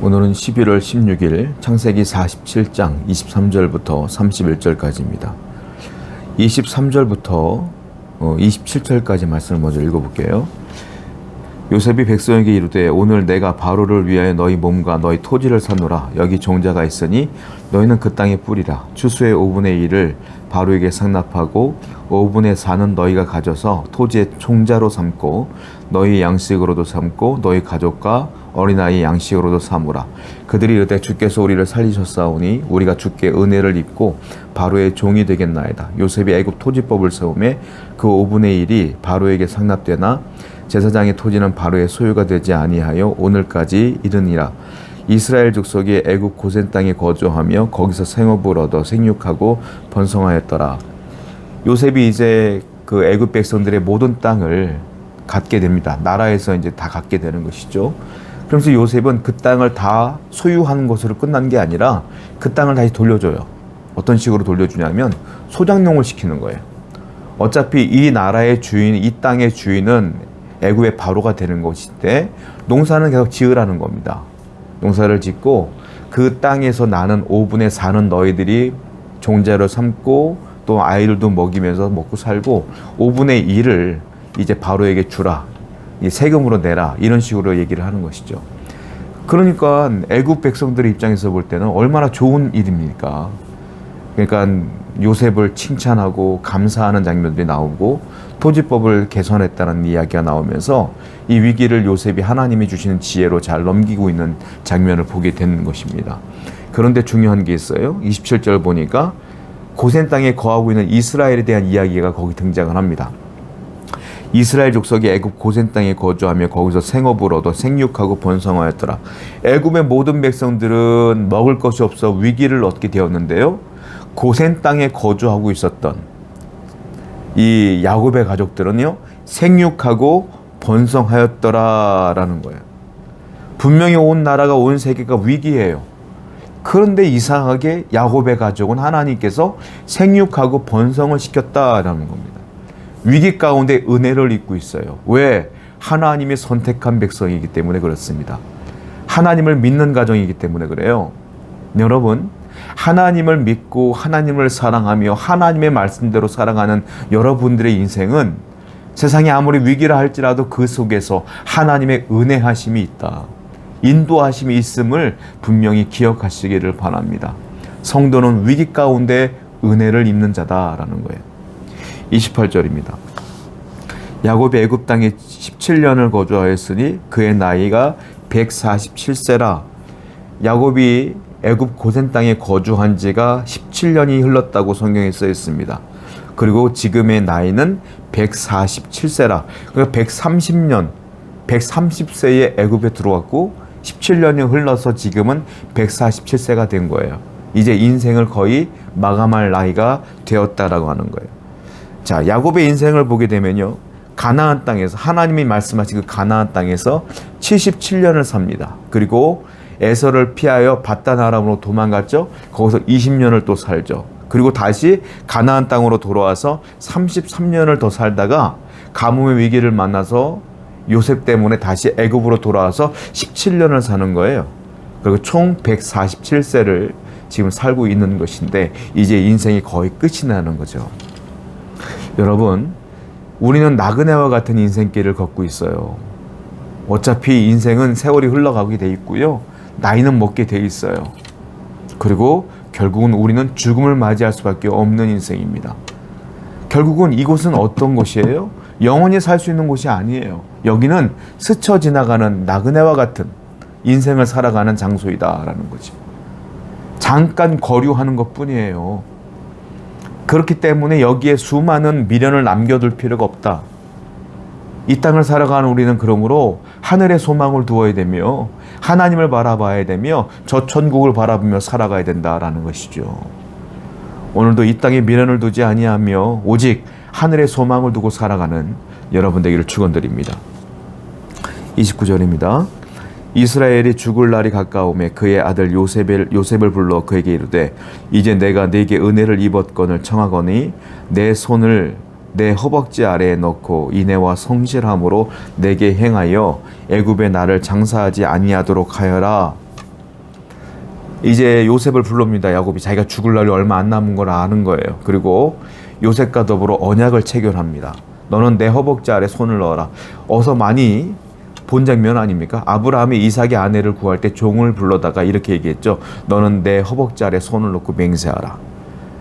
오늘은 11월 16일 창세기 47장 23절부터 31절까지입니다. 23절부터 27절까지 말씀을 먼저 읽어볼게요. 요셉이 백성에게 이르되 오늘 내가 바로를 위하여 너희 몸과 너희 토지를 사노라. 여기 종자가 있으니 너희는 그 땅에 뿌리라. 추수의 5분의 1을 바로에게 상납하고 5분의 4는 너희가 가져서 토지의 종자로 삼고 너희 양식으로도 삼고 너희 가족과 어린아이 양식으로도 삼으라. 그들이 이르되 주께서 우리를 살리셨사오니 우리가 주께 은혜를 입고 바로의 종이 되겠나이다. 요셉이 애굽 토지법을 세우매 그 5분의 1이 바로에게 상납되나 제사장의 토지는 바로의 소유가 되지 아니하여 오늘까지 이르니라. 이스라엘 족속이 애굽 고센 땅에 거주하며 거기서 생업을 얻어 생육하고 번성하였더라. 요셉이 이제 그 애굽 백성들의 모든 땅을 갖게 됩니다. 나라에서 이제 다 갖게 되는 것이죠. 그러면서 요셉은 그 땅을 다 소유하는 것으로 끝난 게 아니라 그 땅을 다시 돌려줘요. 어떤 식으로 돌려주냐면 소장농을 시키는 거예요. 어차피 이 나라의 주인, 이 땅의 주인은 애굽의 바로가 되는 것인데 농사는 계속 지으라는 겁니다. 농사를 짓고 그 땅에서 나는 5분의 4는 너희들이 종자로 삼고 또 아이들도 먹이면서 먹고 살고 5분의 1을 이제 바로에게 주라. 세금으로 내라. 이런 식으로 얘기를 하는 것이죠. 그러니까 애굽 백성들의 입장에서 볼 때는 얼마나 좋은 일입니까? 그러니까 요셉을 칭찬하고 감사하는 장면들이 나오고 토지법을 개선했다는 이야기가 나오면서 이 위기를 요셉이 하나님이 주시는 지혜로 잘 넘기고 있는 장면을 보게 되는 것입니다. 그런데 중요한 게 있어요. 27절 보니까 고센 땅에 거하고 있는 이스라엘에 대한 이야기가 거기 등장을 합니다. 이스라엘 족속이 애굽 고센 땅에 거주하며 거기서 생업을 얻어 생육하고 번성하였더라. 애굽의 모든 백성들은 먹을 것이 없어 위기를 얻게 되었는데요. 고센 땅에 거주하고 있었던 이 야곱의 가족들은요, 생육하고 번성하였더라라는 거예요. 분명히 온 나라가 온 세계가 위기예요. 그런데 이상하게 야곱의 가족은 하나님께서 생육하고 번성을 시켰다라는 겁니다. 위기 가운데 은혜를 입고 있어요. 왜? 하나님이 선택한 백성이기 때문에 그렇습니다. 하나님을 믿는 가정이기 때문에 그래요. 여러분, 하나님을 믿고 하나님을 사랑하며 하나님의 말씀대로 살아가는 여러분들의 인생은 세상이 아무리 위기라 할지라도 그 속에서 하나님의 은혜하심이 있다. 인도하심이 있음을 분명히 기억하시기를 바랍니다. 성도는 위기 가운데 은혜를 입는 자다라는 거예요. 28절입니다. 야곱이 애굽 땅에 17년을 거주하였으니 그의 나이가 147세라. 야곱이 애굽 고센 땅에 거주한 지가 17년이 흘렀다고 성경에 써 있습니다. 그리고 지금의 나이는 147세라. 그러니까 130년, 130세에 애굽에 들어왔고 17년이 흘러서 지금은 147세가 된 거예요. 이제 인생을 거의 마감할 나이가 되었다라고 하는 거예요. 자, 야곱의 인생을 보게 되면요, 가나안 땅에서 하나님이 말씀하신 그 가나안 땅에서 77년을 삽니다. 그리고 에서를 피하여 바단 아람으로 도망갔죠. 거기서 20년을 또 살죠. 그리고 다시 가나안 땅으로 돌아와서 33년을 더 살다가 가뭄의 위기를 만나서 요셉 때문에 다시 애굽으로 돌아와서 17년을 사는 거예요. 그리고 총 147세를 지금 살고 있는 것인데 이제 인생이 거의 끝이 나는 거죠. 여러분, 우리는 나그네와 같은 인생길을 걷고 있어요. 어차피 인생은 세월이 흘러가게 돼 있고요. 나이는 먹게 돼 있어요. 그리고 결국은 우리는 죽음을 맞이할 수밖에 없는 인생입니다. 결국은 이곳은 어떤 곳이에요? 영원히 살 수 있는 곳이 아니에요. 여기는 스쳐 지나가는 나그네와 같은 인생을 살아가는 장소이다라는 거죠. 잠깐 거류하는 것뿐이에요. 그렇기 때문에 여기에 수많은 미련을 남겨둘 필요가 없다. 이 땅을 살아가는 우리는 그러므로 하늘의 소망을 두어야 되며 하나님을 바라봐야 되며 저 천국을 바라보며 살아가야 된다라는 것이죠. 오늘도 이 땅에 미련을 두지 아니하며 오직 하늘의 소망을 두고 살아가는 여러분 되기를 축원드립니다. 29절입니다. 이스라엘이 죽을 날이 가까우매 그의 아들 요셉을 불러 그에게 이르되 이제 내가 네게 은혜를 입었건을 청하거니 내 손을 내 허벅지 아래에 넣고 인애와 성실함으로 내게 행하여 애굽에 나를 장사하지 아니하도록 하여라. 이제 요셉을 불러옵니다. 야곱이 자기가 죽을 날이 얼마 안 남은 걸 아는 거예요. 그리고 요셉과 더불어 언약을 체결합니다. 너는 내 허벅지 아래 손을 넣어라. 어서 많이 본 장면 아닙니까? 아브라함이 이삭의 아내를 구할 때 종을 불러다가 이렇게 얘기했죠. 너는 내 허벅지 아래 손을 놓고 맹세하라.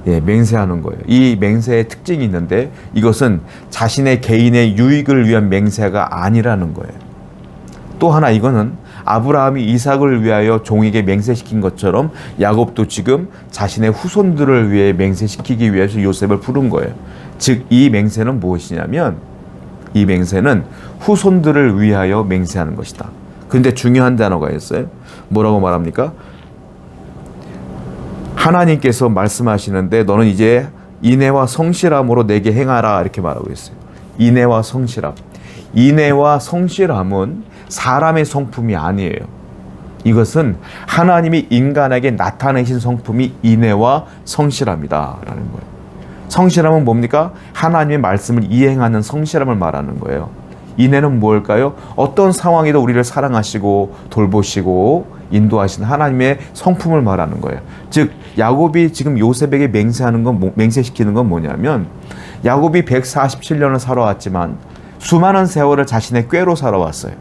예, 맹세하는 거예요. 이 맹세의 특징이 있는데 이것은 자신의 개인의 유익을 위한 맹세가 아니라는 거예요. 또 하나 이거는 아브라함이 이삭을 위하여 종에게 맹세시킨 것처럼 야곱도 지금 자신의 후손들을 위해 맹세시키기 위해서 요셉을 부른 거예요. 즉 이 맹세는 무엇이냐면 이 맹세는 후손들을 위하여 맹세하는 것이다. 그런데 중요한 단어가 있어요. 뭐라고 말합니까? 하나님께서 말씀하시는데 너는 이제 인애와 성실함으로 내게 행하라 이렇게 말하고 있어요. 인애와 성실함. 인애와 성실함은 사람의 성품이 아니에요. 이것은 하나님이 인간에게 나타내신 성품이 인애와 성실함이다라는 거예요. 성실함은 뭡니까? 하나님의 말씀을 이행하는 성실함을 말하는 거예요. 인애는 무엇일까요? 어떤 상황에도 우리를 사랑하시고 돌보시고 인도하시는 하나님의 성품을 말하는 거예요. 즉 야곱이 지금 요셉에게 맹세시키는 건 뭐냐면 야곱이 147년을 살아왔지만 수많은 세월을 자신의 꾀로 살아왔어요.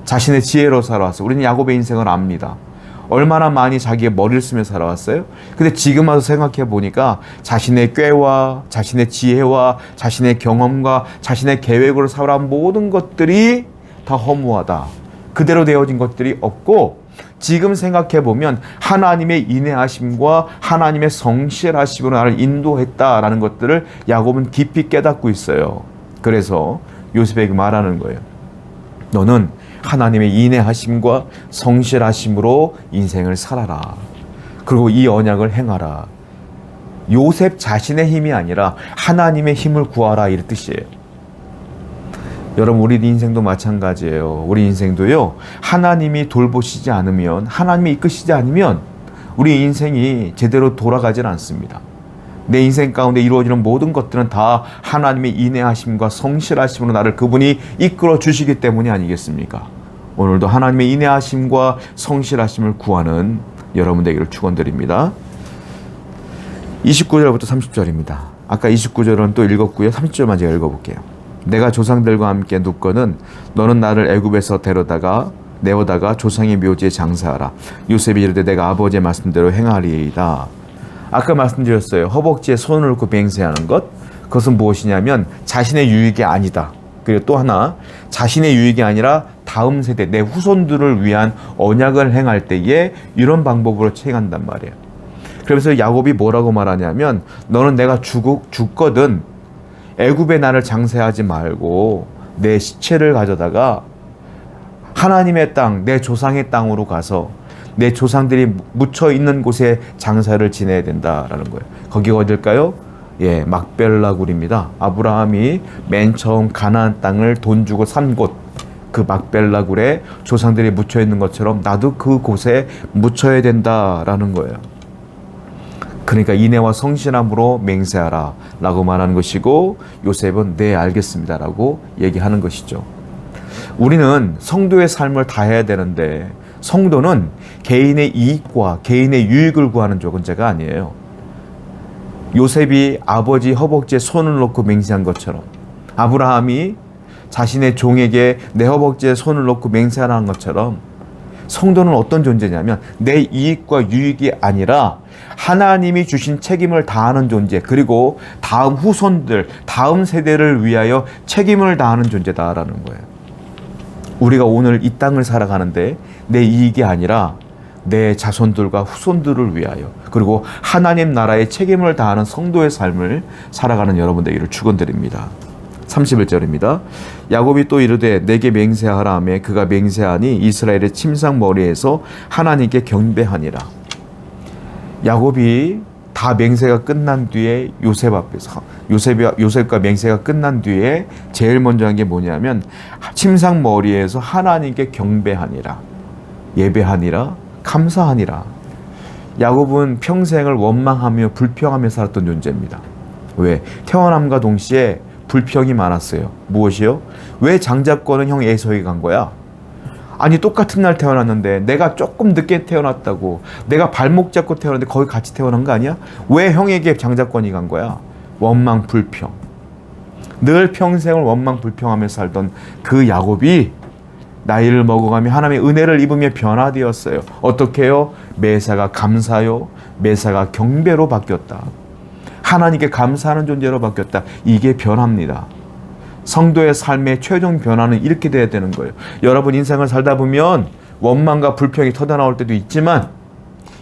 자신의 지혜로 살아왔어요. 우리는 야곱의 인생을 압니다. 얼마나 많이 자기의 머리를 쓰며 살아왔어요? 근데 지금 와서 생각해 보니까 자신의 꾀와 자신의 지혜와 자신의 경험과 자신의 계획으로 살아온 모든 것들이 다 허무하다. 그대로 되어진 것들이 없고 지금 생각해 보면 하나님의 인애하심과 하나님의 성실하심으로 나를 인도했다라는 것들을 야곱은 깊이 깨닫고 있어요. 그래서 요셉에게 말하는 거예요. 너는 하나님의 인애하심과 성실하심으로 인생을 살아라. 그리고 이 언약을 행하라. 요셉 자신의 힘이 아니라 하나님의 힘을 구하라 이런 뜻이에요. 여러분 우리 인생도 마찬가지예요. 우리 인생도요. 하나님이 돌보시지 않으면 하나님이 이끄시지 않으면 우리 인생이 제대로 돌아가질 않습니다. 내 인생 가운데 이루어지는 모든 것들은 다 하나님의 인애하심과 성실하심으로 나를 그분이 이끌어 주시기 때문이 아니겠습니까? 오늘도 하나님의 인애하심과 성실하심을 구하는 여러분 되기를 축원드립니다. 29절부터 30절입니다. 아까 29절은 또 읽었고요. 30절만 제가 읽어볼게요. 내가 조상들과 함께 눕거든 너는 나를 애굽에서 내어다가 조상의 묘지에 장사하라. 요셉이 이르되 내가 아버지의 말씀대로 행하리이다. 아까 말씀드렸어요. 허벅지에 손을 놓고 맹세하는 것. 그것은 무엇이냐면 자신의 유익이 아니다. 그리고 또 하나 자신의 유익이 아니라 다음 세대 내 후손들을 위한 언약을 행할 때에 이런 방법으로 행한단 말이에요. 그래서 야곱이 뭐라고 말하냐면 너는 내가 죽거든 애굽에 나를 장사하지 말고 내 시체를 가져다가 하나님의 땅, 내 조상의 땅으로 가서 내 조상들이 묻혀 있는 곳에 장사를 지내야 된다라는 거예요. 거기가 어딜까요? 예, 막벨라굴입니다. 아브라함이 맨 처음 가나안 땅을 돈 주고 산 곳, 그 막벨라굴에 조상들이 묻혀 있는 것처럼 나도 그 곳에 묻혀야 된다라는 거예요. 그러니까 인애와 성실함으로 맹세하라 라고 말하는 것이고 요셉은 네 알겠습니다 라고 얘기하는 것이죠. 우리는 성도의 삶을 다 해야 되는데 성도는 개인의 이익과 개인의 유익을 구하는 존재가 아니에요. 요셉이 아버지 허벅지에 손을 놓고 맹세한 것처럼 아브라함이 자신의 종에게 내 허벅지에 손을 놓고 맹세하라는 것처럼 성도는 어떤 존재냐면 내 이익과 유익이 아니라 하나님이 주신 책임을 다하는 존재, 그리고 다음 후손들, 다음 세대를 위하여 책임을 다하는 존재다라는 거예요. 우리가 오늘 이 땅을 살아가는데 내 이익이 아니라 내 자손들과 후손들을 위하여 그리고 하나님 나라의 책임을 다하는 성도의 삶을 살아가는 여러분 되기를 축원드립니다. 31절입니다. 야곱이 또 이르되 내게 맹세하라 하매 그가 맹세하니 이스라엘의 침상 머리에서 하나님께 경배하니라. 야곱이 다 맹세가 끝난 뒤에 요셉 앞에서 요셉과 맹세가 끝난 뒤에 제일 먼저 한 게 뭐냐면 침상 머리에서 하나님께 경배하니라, 예배하니라, 감사하니라. 야곱은 평생을 원망하며 불평하며 살았던 존재입니다. 왜? 태어남과 동시에 불평이 많았어요. 무엇이요? 왜 장자권은 형 에서에게 간 거야? 아니 똑같은 날 태어났는데 내가 조금 늦게 태어났다고, 내가 발목 잡고 태어났는데 거기 같이 태어난 거 아니야? 왜 형에게 장자권이 간 거야? 원망 불평. 늘 평생을 원망 불평하며 살던 그 야곱이 나이를 먹어가며 하나님의 은혜를 입으며 변화되었어요. 어떻게 해요? 매사가 감사요, 매사가 경배로 바뀌었다. 하나님께 감사하는 존재로 바뀌었다. 이게 변화입니다. 성도의 삶의 최종 변화는 이렇게 돼야 되는 거예요. 여러분 인생을 살다 보면 원망과 불평이 터져나올 때도 있지만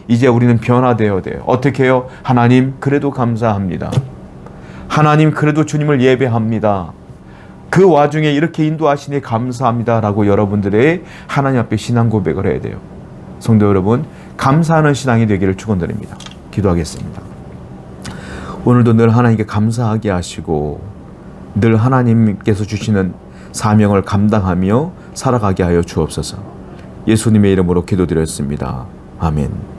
이제 우리는 변화되어야 돼요. 어떻게 해요? 하나님 그래도 감사합니다. 하나님 그래도 주님을 예배합니다. 그 와중에 이렇게 인도하시니 감사합니다 라고 여러분들의 하나님 앞에 신앙 고백을 해야 돼요. 성도 여러분, 감사하는 신앙이 되기를 축원드립니다. 기도하겠습니다. 오늘도 늘 하나님께 감사하게 하시고 늘 하나님께서 주시는 사명을 감당하며 살아가게 하여 주옵소서. 예수님의 이름으로 기도드렸습니다. 아멘.